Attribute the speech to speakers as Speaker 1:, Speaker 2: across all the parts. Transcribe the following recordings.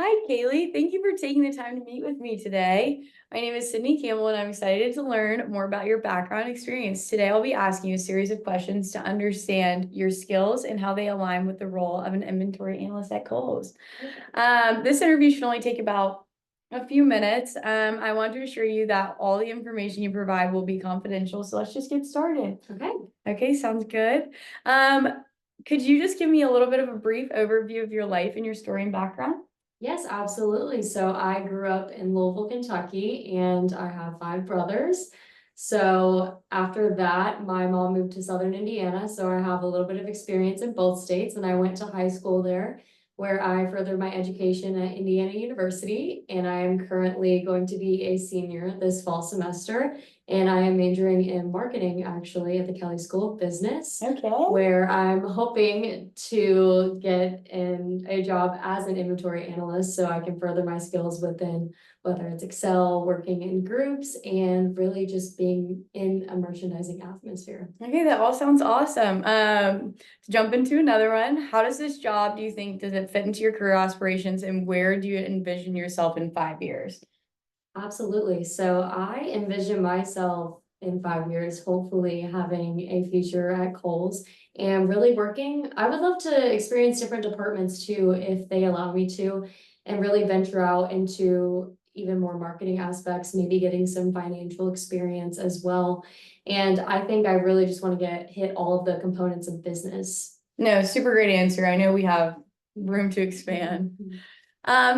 Speaker 1: Hi, Kaylee. Thank you for taking the time to meet with me today. My name is Sydney Campbell, and I'm excited to learn more about your background experience. Today, I'll be asking you a series of questions to understand your skills and how they align with the role of an inventory analyst at Kohl's. This interview should only take about a few minutes. I want to assure you that all the information you provide will be confidential. So let's just get started.
Speaker 2: Okay.
Speaker 1: Okay, sounds good. Could you just give me a little bit of a brief overview of your life and your story and background?
Speaker 2: Yes, absolutely. So I grew up in Louisville, Kentucky, and I have five brothers. So after that, my mom moved to Southern Indiana. So I have a little bit of experience in both states, and I went to high school there where I furthered my education at Indiana University. And I am currently going to be a senior this fall semester. And I am majoring in marketing actually at the Kelley School of Business.
Speaker 1: Okay.
Speaker 2: Where I'm hoping to get in a job as an inventory analyst so I can further my skills within whether it's Excel, working in groups, and really just being in a merchandising atmosphere.
Speaker 1: Okay, that all sounds awesome. To jump into another one, how does this job, do you think, does it fit into your career aspirations, and where do you envision yourself in 5 years?
Speaker 2: Absolutely. So I envision myself in 5 years, hopefully having a future at Kohl's and really working. I would love to experience different departments too, if they allow me to, and really venture out into even more marketing aspects, maybe getting some financial experience as well. And I think I really just want to hit all of the components of business.
Speaker 1: No, super great answer. I know we have room to expand.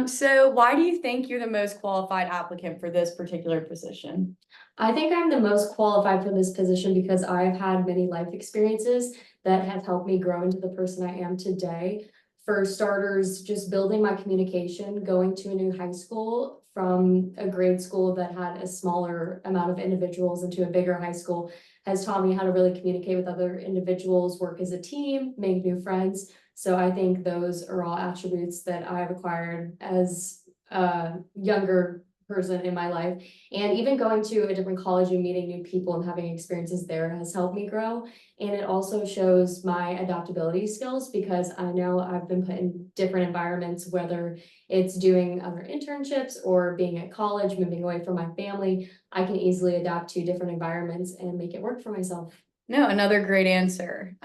Speaker 1: So why do you think you're the most qualified applicant for this particular position?
Speaker 2: I think I'm the most qualified for this position because I've had many life experiences that have helped me grow into the person I am today. For starters, just building my communication, going to a new high school from a grade school that had a smaller amount of individuals into a bigger high school has taught me how to really communicate with other individuals, work as a team, make new friends. So I think those are all attributes that I've acquired as a younger person in my life. And even going to a different college and meeting new people and having experiences there has helped me grow. And it also shows my adaptability skills because I know I've been put in different environments, whether it's doing other internships or being at college, moving away from my family. I can easily adapt to different environments and make it work for myself.
Speaker 1: No, another great answer.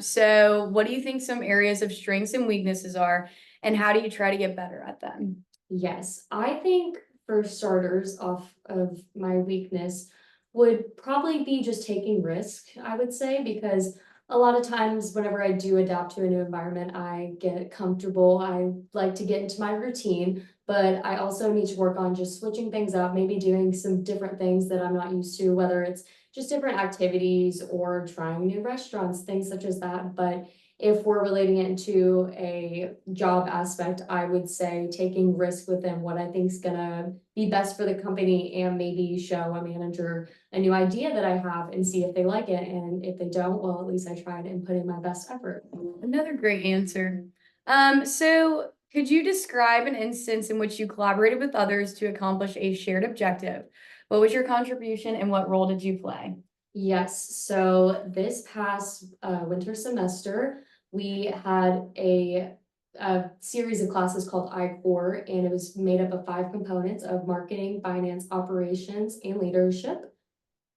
Speaker 1: So what do you think some areas of strengths and weaknesses are, and how do you try to get better at them?
Speaker 2: Yes, I think for starters, off of my weakness, would probably be just taking risk, I would say, because a lot of times whenever I do adapt to a new environment, I get comfortable. I like to get into my routine, but I also need to work on just switching things up, maybe doing some different things that I'm not used to, whether it's just different activities or trying new restaurants, things such as that. But if we're relating it into a job aspect, I would say taking risk within what I think is gonna be best for the company and maybe show a manager a new idea that I have and see if they like it. And if they don't, well, at least I tried and put in my best effort.
Speaker 1: Another great answer. So could you describe an instance in which you collaborated with others to accomplish a shared objective? What was your contribution and what role did you play?
Speaker 2: Yes, so this past winter semester, we had a series of classes called iCore, and it was made up of 5 components of marketing, finance, operations, and leadership.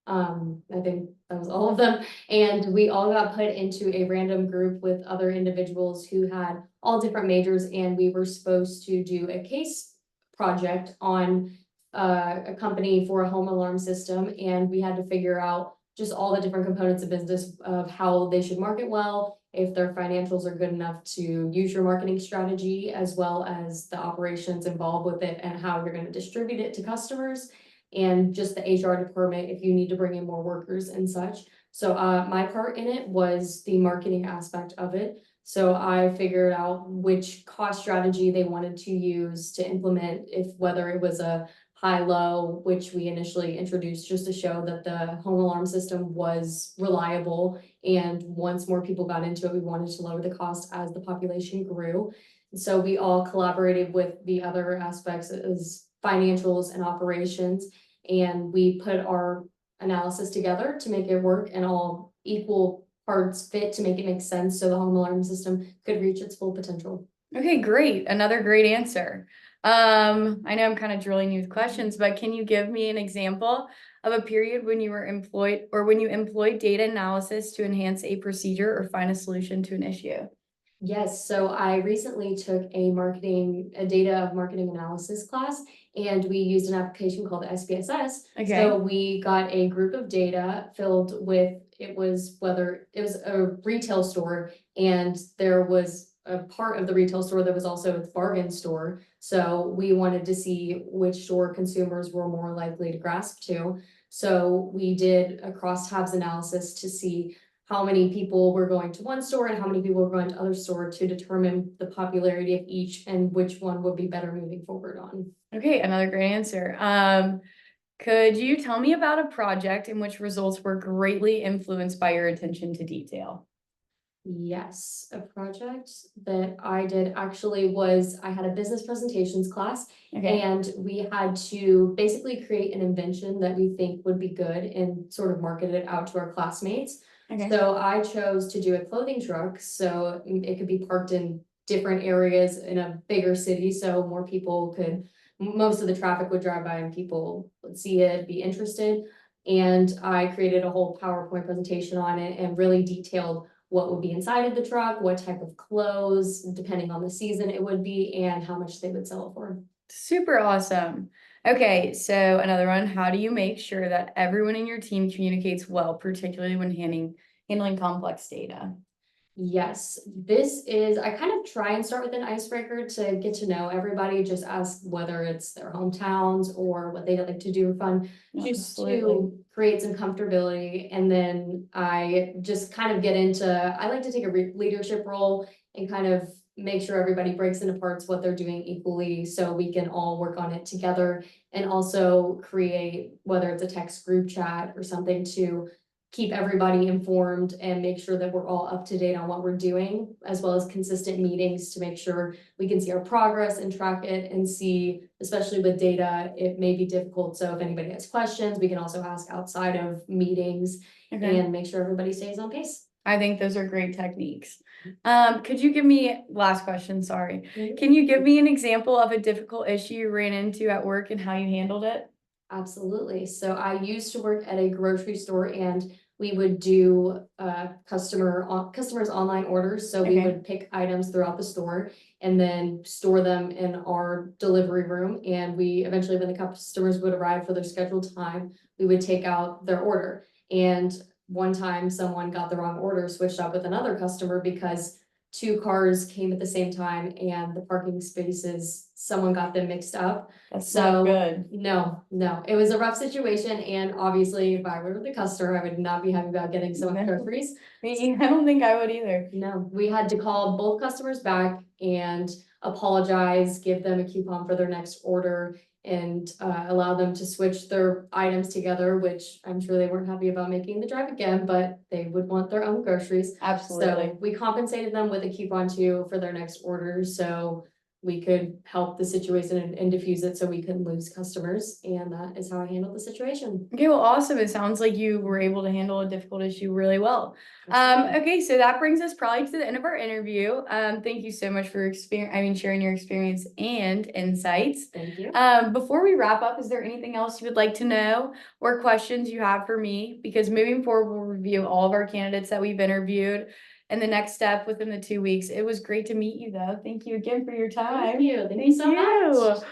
Speaker 2: I think that was all of them. And we all got put into a random group with other individuals who had all different majors, and we were supposed to do a case project on a company for a home alarm system. And we had to figure out just all the different components of business of how they should market well, if their financials are good enough to use your marketing strategy, as well as the operations involved with it and how you're going to distribute it to customers and just the HR department if you need to bring in more workers and such. So my part in it was the marketing aspect of it. So I figured out which cost strategy they wanted to use to implement, if whether it was a high-low, which we initially introduced just to show that the home alarm system was reliable. And once more people got into it, we wanted to lower the cost as the population grew. So we all collaborated with the other aspects as financials and operations, and we put our analysis together to make it work and all equal parts fit to make it make sense so the home alarm system could reach its full potential.
Speaker 1: Okay, great. Another great answer. I know I'm kind of drilling you with questions, but can you give me an example of a period when you were employed or when you employed data analysis to enhance a procedure or find a solution to an issue?
Speaker 2: Yes, so I recently took a data of marketing analysis class, and we used an application called SPSS. So
Speaker 1: Okay,
Speaker 2: we got a group of data filled with, whether it was a retail store, and there was a part of the retail store that was also a bargain store. So we wanted to see which store consumers were more likely to grasp to. So we did a crosstabs analysis to see how many people were going to one store and how many people were going to other store to determine the popularity of each and which one would be better moving forward on.
Speaker 1: okay, another great answer. Could you tell me about a project in which results were greatly influenced by your attention to detail?
Speaker 2: Yes, a project that I did actually was I had a business presentations class,
Speaker 1: Okay,
Speaker 2: and we had to basically create an invention that we think would be good and sort of market it out to our classmates.
Speaker 1: okay,
Speaker 2: So I chose to do a clothing truck, so it could be parked in different areas in a bigger city, so more people could, most of the traffic would drive by and people would see it, be interested. And I created a whole PowerPoint presentation on it and really detailed what would be inside of the truck, what type of clothes, depending on the season it would be, and how much they would sell it for.
Speaker 1: super awesome. Okay, so another one, how do you make sure that everyone in your team communicates well, particularly when handling complex data?
Speaker 2: Yes, I kind of try and start with an icebreaker to get to know everybody, just ask whether it's their hometowns or what they like to do for fun, just
Speaker 1: Absolutely.
Speaker 2: to create some comfortability. And then I just kind of I like to take a leadership role and kind of make sure everybody breaks into parts what they're doing equally so we can all work on it together, and also create, whether it's a text group chat or something, to keep everybody informed and make sure that we're all up to date on what we're doing, as well as consistent meetings to make sure we can see our progress and track it and see, especially with data, it may be difficult. So if anybody has questions, we can also ask outside of meetings
Speaker 1: Okay.
Speaker 2: and make sure everybody stays on pace.
Speaker 1: I think those are great techniques. Could you give me, last question, sorry. Can you give
Speaker 2: Mhm.
Speaker 1: me an example of a difficult issue you ran into at work and how you handled it?
Speaker 2: Absolutely. So I used to work at a grocery store, and we would do customers online orders. So we
Speaker 1: Okay,
Speaker 2: would pick items throughout the store and then store them in our delivery room. And we eventually, when the customers would arrive for their scheduled time, we would take out their order. And one time someone got the wrong order, switched up with another customer because two cars came at the same time and the parking spaces, someone got them mixed up.
Speaker 1: that's not
Speaker 2: So
Speaker 1: good.
Speaker 2: no, it was a rough situation, and obviously if I were the customer, I would not be happy about getting so much
Speaker 1: No,
Speaker 2: groceries.
Speaker 1: I don't think I would either.
Speaker 2: No, we had to call both customers back and apologize, give them a coupon for their next order, and allow them to switch their items together, which I'm sure they weren't happy about making the drive again, but they would want their own groceries.
Speaker 1: Absolutely.
Speaker 2: So we compensated them with a coupon too for their next order, so we could help the situation and diffuse it so we couldn't lose customers. And that is how I handled the situation.
Speaker 1: Okay, well, awesome. It sounds like you were able to handle a difficult issue really well.
Speaker 2: Absolutely.
Speaker 1: Okay, so that brings us probably to the end of our interview. Thank you so much for sharing your experience and insights.
Speaker 2: Thank you.
Speaker 1: Before we wrap up, is there anything else you would like to know or questions you have for me? Because moving forward, we'll review all of our candidates that we've interviewed. And the next step within the 2 weeks. It was great to meet you, though. Thank you again for your
Speaker 2: Thank
Speaker 1: time.
Speaker 2: you. Thank you so much.